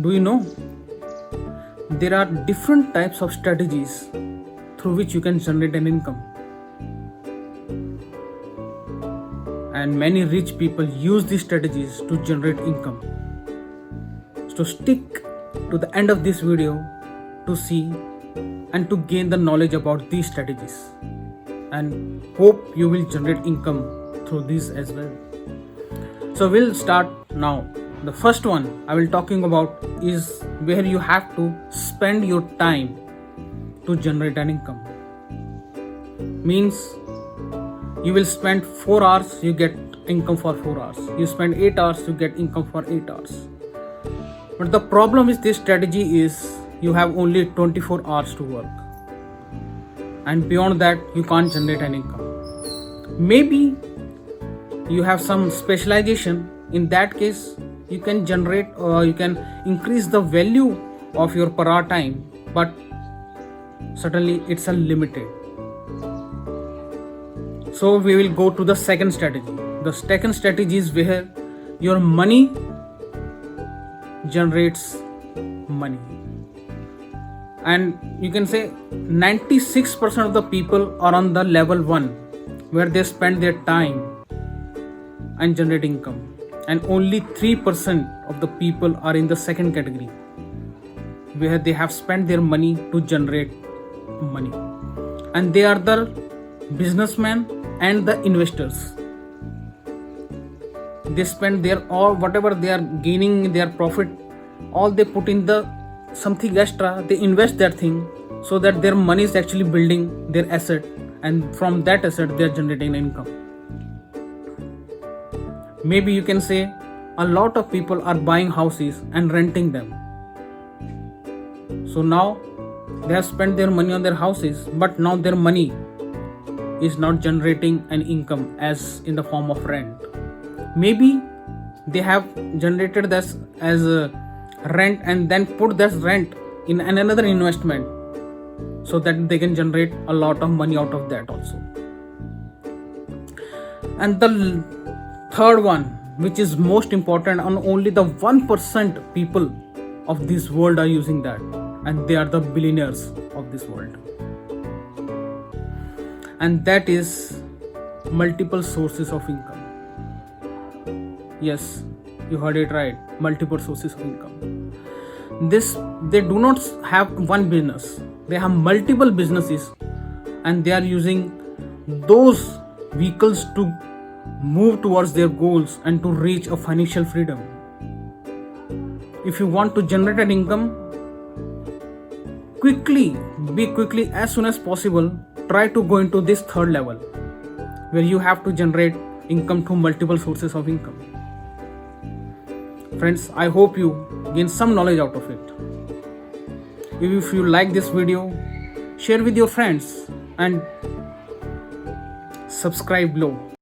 Do you know there are different types of strategies through which you can generate an income? And many rich people use these strategies to generate income. So stick to the end of this video to see and to gain the knowledge about these strategies, and hope you will generate income through these as well. So we'll start now. The first one I will talking about is where you have to spend your time to generate an income. Means you will spend 4 hours, you get income for 4 hours. You spend 8 hours, you get income for 8 hours. But the problem with this strategy is you have only 24 hours to work, and beyond that you can't generate an income. Maybe you have some specialization. In that case, you can generate or you can increase the value of your per hour time, but certainly it's unlimited. So we will go to the second strategy. The second strategy is where your money generates money. And you can say 96% of the people are on the level 1, where they spend their time and generate income, and only 3% of the people are in the second category, where they have spent their money to generate money, and they are the businessmen and the investors. They spend their all whatever they are gaining, their profit, all they put in the something extra, they invest that thing, so that their money is actually building their asset, and from that asset they are generating income. Maybe you can say a lot of people are buying houses and renting them. So now they have spent their money on their houses, but now their money is not generating an income as in the form of rent. Maybe they have generated this as a rent and then put that rent in another investment, so that they can generate a lot of money out of that also. And the third one, which is most important, and only the 1% people of this world are using that, and they are the billionaires of this world, and that is multiple sources of income. Yes, you heard it right, multiple sources of income. They do not have one business, they have multiple businesses, and they are using those vehicles to move towards their goals and to reach a financial freedom. If you want to generate an income, quickly as soon as possible, try to go into this third level, where you have to generate income through multiple sources of income. Friends, I hope you gain some knowledge out of it. If you like this video, share with your friends and subscribe below.